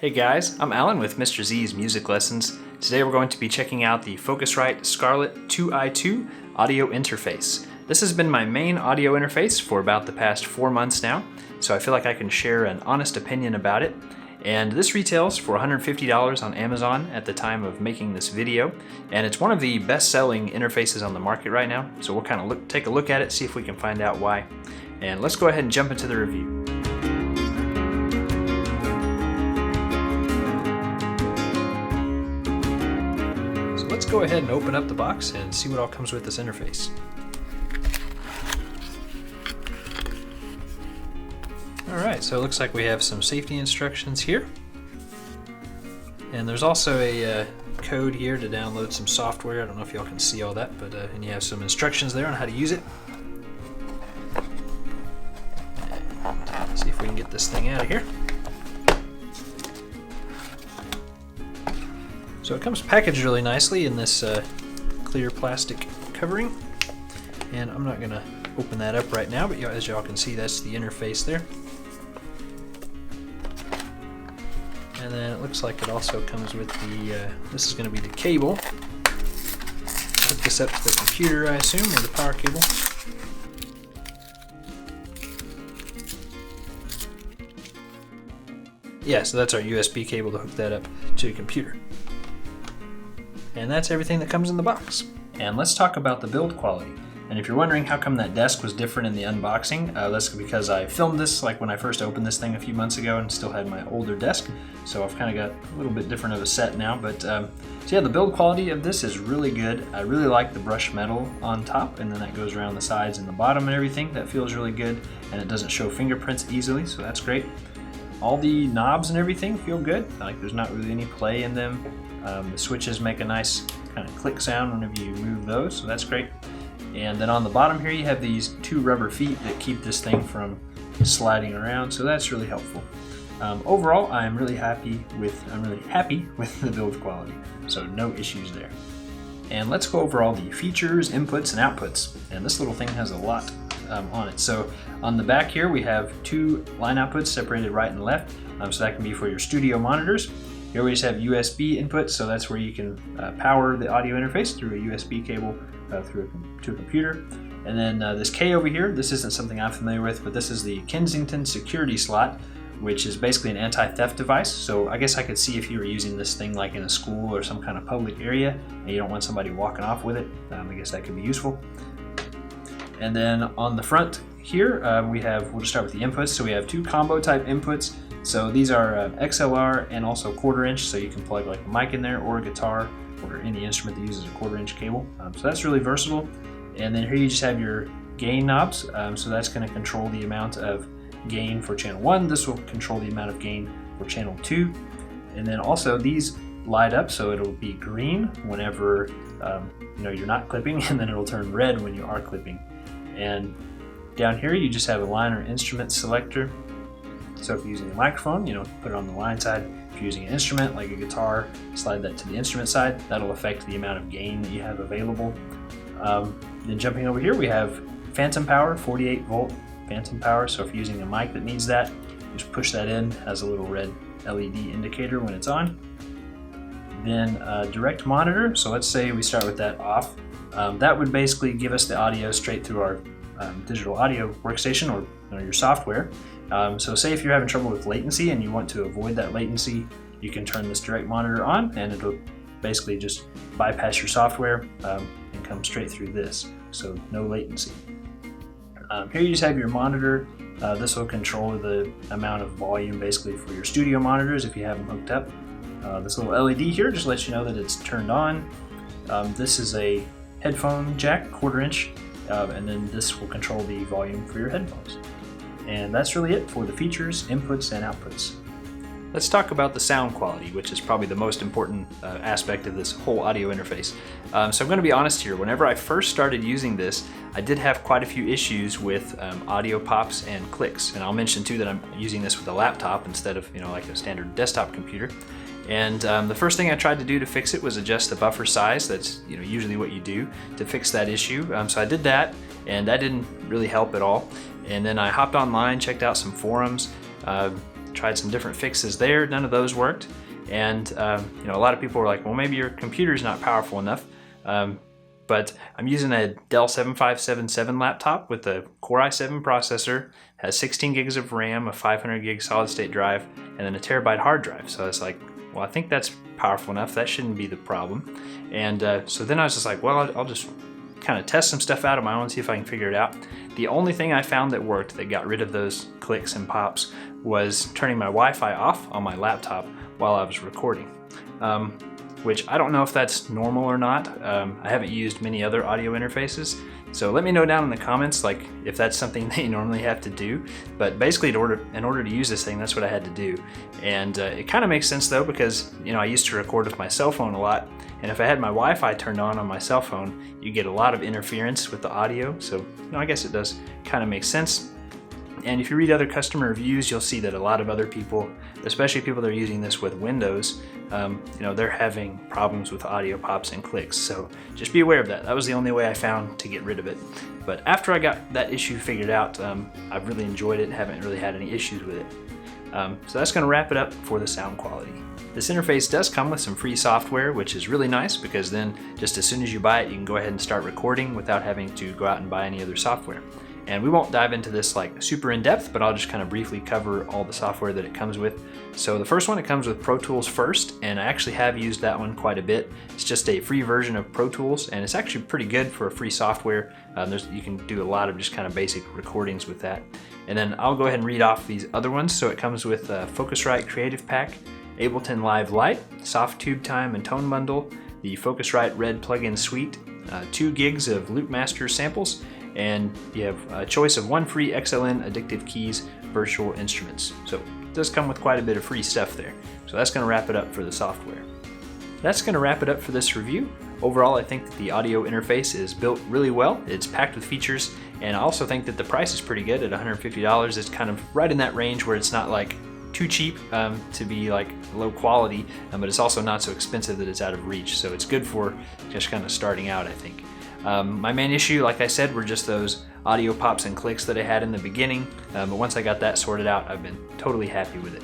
Hey guys, I'm Alan with Mr. Z's Music Lessons. Today we're going to be checking out the Focusrite Scarlett 2i2 audio interface. This has been my main audio interface for about the past 4 months now, so I feel like I can share an honest opinion about it. And this retails for $150 on Amazon at the time of making this video, and it's one of the best-selling interfaces on the market right now, so we'll kind of take a look at it, see if we can find out why. And let's go ahead and jump into the review. Let's go ahead and open up the box and see what all comes with this interface. Alright, so it looks like we have some safety instructions here. And there's also a code here to download some software. I don't know if y'all can see all that, but and you have some instructions there on how to use it. And see if we can get this thing out of here. So it comes packaged really nicely in this clear plastic covering, and I'm not going to open that up right now, but as y'all can see, that's the interface there. And then it looks like it also comes with the, this is going to be the cable. Hook this up to the computer, I assume, or the power cable. Yeah, so that's our USB cable to hook that up to the computer. And that's everything that comes in the box. And let's talk about the build quality. And if you're wondering how come that desk was different in the unboxing, that's because I filmed this like when I first opened this thing a few months ago and still had my older desk. So I've kind of got a little bit different of a set now. But so yeah, the build quality of this is really good. I really like the brushed metal on top, and then that goes around the sides and the bottom and everything. That feels really good, and it doesn't show fingerprints easily, so that's great. All the knobs and everything feel good. Like there's not really any play in them. The switches make a nice kind of click sound whenever you move those, so that's great. And then on the bottom here you have these 2 rubber feet that keep this thing from sliding around, so that's really helpful. Overall, I'm really happy with the build quality, so no issues there. And let's go over all the features, inputs, and outputs. And this little thing has a lot on it. So on the back here we have 2 line outputs separated right and left, so that can be for your studio monitors. Here we just have USB input, so that's where you can power the audio interface through a USB cable to a computer. And then this K over here, this isn't something I'm familiar with, but this is the Kensington security slot, which is basically an anti-theft device. So I guess I could see if you were using this thing like in a school or some kind of public area and you don't want somebody walking off with it, I guess that could be useful. And then on the front here, we'll just start with the inputs. So we have 2 combo type inputs. So these are XLR and also 1/4 inch, so you can plug like a mic in there or a guitar or any instrument that uses a 1/4 inch cable. So that's really versatile. And then here you just have your gain knobs. So that's going to control the amount of gain for channel 1. This will control the amount of gain for channel 2. And then also these light up, so it'll be green whenever you're not clipping, and then it'll turn red when you are clipping. And down here you just have a line or instrument selector. So if you're using a microphone, put it on the line side. If you're using an instrument like a guitar, slide that to the instrument side. That'll affect the amount of gain that you have available. Then jumping over here, we have phantom power, 48 volt phantom power. So if you're using a mic that needs that, just push that in. It has a little red LED indicator when it's on. Then direct monitor. So let's say we start with that off. That would basically give us the audio straight through our digital audio workstation or your software. So say if you're having trouble with latency and you want to avoid that latency, you can turn this direct monitor on and it'll basically just bypass your software and come straight through this, so no latency. Here you just have your monitor. This will control the amount of volume basically for your studio monitors if you have them hooked up. This little LED here just lets you know that it's turned on. This is a headphone jack, 1/4 inch, and then this will control the volume for your headphones. And that's really it for the features, inputs, and outputs. Let's talk about the sound quality, which is probably the most important aspect of this whole audio interface. So I'm going to be honest here. Whenever I first started using this, I did have quite a few issues with audio pops and clicks. And I'll mention too that I'm using this with a laptop instead of like a standard desktop computer. And the first thing I tried to do to fix it was adjust the buffer size. That's usually what you do to fix that issue. So I did that, and that didn't really help at all. And then I hopped online, checked out some forums, tried some different fixes there. None of those worked. And you know, a lot of people were like, well, maybe your computer's not powerful enough. But I'm using a Dell 7577 laptop with a Core i7 processor, has 16 gigs of RAM, a 500 gig solid state drive, and then a terabyte hard drive. So I was like, well, I think that's powerful enough. That shouldn't be the problem. And so then I was just like, well, I'll just kind of test some stuff out on my own, see if I can figure it out. The only thing I found that worked, that got rid of those clicks and pops, was turning my Wi-Fi off on my laptop while I was recording. Which I don't know if that's normal or not. I haven't used many other audio interfaces, so let me know down in the comments like if that's something that you normally have to do. But basically, in order to use this thing, that's what I had to do. And it kind of makes sense though, because you know, I used to record with my cell phone a lot, and if I had my Wi-Fi turned on my cell phone, you get a lot of interference with the audio. So you know, I guess it does kind of make sense. And if you read other customer reviews, you'll see that a lot of other people, especially people that are using this with Windows, you know, they're having problems with audio pops and clicks. So just be aware of that. That was the only way I found to get rid of it. But after I got that issue figured out, I've really enjoyed it and haven't really had any issues with it. So that's going to wrap it up for the sound quality. This interface does come with some free software, which is really nice because then just as soon as you buy it, you can go ahead and start recording without having to go out and buy any other software. And we won't dive into this like super in depth, but I'll just kind of briefly cover all the software that it comes with. So the first one, it comes with Pro Tools first, and I actually have used that one quite a bit. It's just a free version of Pro Tools, and it's actually pretty good for a free software. You can do a lot of just kind of basic recordings with that. And then I'll go ahead and read off these other ones. So it comes with Focusrite Creative Pack, Ableton Live Lite, Soft Tube Time and Tone Bundle, the Focusrite Red Plugin Suite, 2 gigs of Loopmaster samples, and you have a choice of 1 free XLN Addictive Keys virtual instruments. So it does come with quite a bit of free stuff there. So that's going to wrap it up for the software. That's going to wrap it up for this review. Overall, I think that the audio interface is built really well. It's packed with features, and I also think that the price is pretty good at $150. It's kind of right in that range where it's not like too cheap to be like low quality, but it's also not so expensive that it's out of reach. So it's good for just kind of starting out, I think. My main issue, like I said, were just those audio pops and clicks that I had in the beginning, but once I got that sorted out, I've been totally happy with it.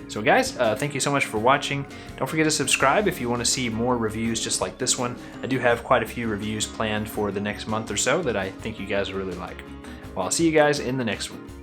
So guys, thank you so much for watching. Don't forget to subscribe if you want to see more reviews just like this one. I do have quite a few reviews planned for the next month or so that I think you guys will really like. Well, I'll see you guys in the next one.